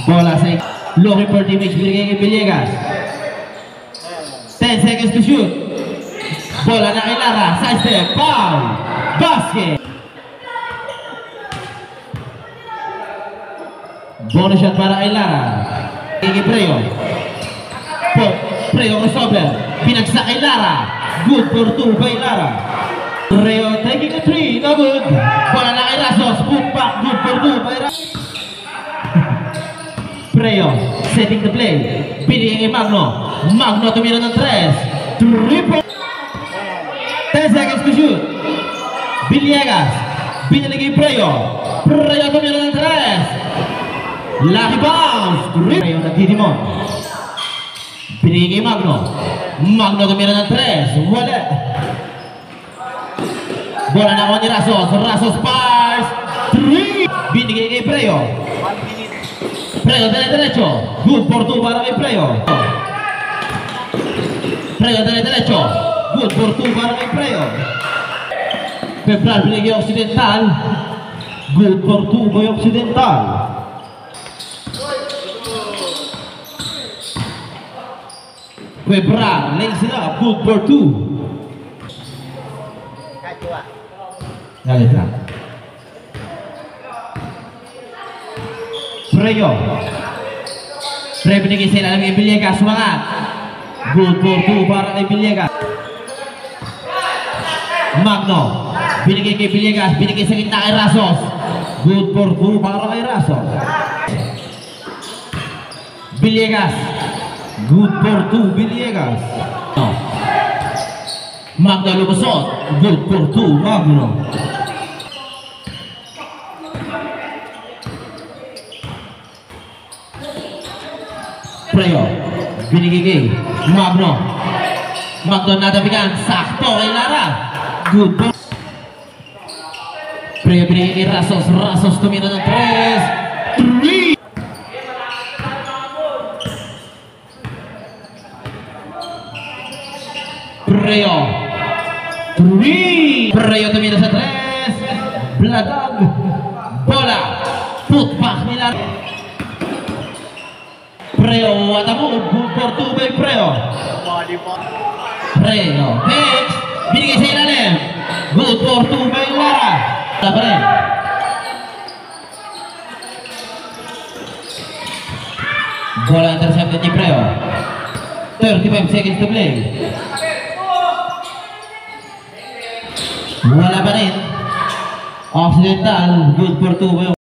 Bola sa looking for teammates, binigay kay Villegas. 10 seconds to shoot. Bola na kay Lara, side step, foul, basket. Bonus shot para kay Lara. Kay Preo. Preo crossover, pinagsak kay Lara. Good for 2 by Lara. Preo taking a 3, no good. Bola na kay Rasos, put back, good for 2 by Rasos. Preo, setting the play. Binigay kay Magno. Magno tumira ng 3. Triple. 10 seconds to shoot. Villegas. Binigay kay Preo. Preo tumira ng 3. Lucky bounce. Preo nagdidimon. Binigay kay Magno. Magno tumira ng 3. Wala. Bola na ako ni Rasos. Rasos pass. 3. Binigay kay Preo. Preo derecho. Good for 2 para kay Preo. Preo derecho. Good for 2 para kay Preo. Febral binigay Occidental. Good for 2 by Occidental. Febral lays it up. Good for 2. Galit lang. Preo. Preo binigay sa ilalim kay Villegas. Sumangat. Good for 2 para kay Villegas. Magno. Binigay kay Villegas. Binigay sa gitna kay Rasos. Good for 2 para kay Rasos. Villegas. Good for 2 Villegas. Magno lumusot. Good for 2 Magno. Preo, binigay kay Magno. Magno nadabigan, sakto kay Lara. Good ball. Preo binigay kay Rasos. Rasos tumira ng 3. Preo. 3. Preo tumira sa 3. Bladag. Bola. Putback ni Lara. Preo, what a move, good for 2 by Preo. Preo, takes, binigay sa ilalim. Good for 2 by Lara. Wala pa rin. Bola intercepted ni Preo. 35 seconds to play. Wala pa rin. Occidental, good for 2 by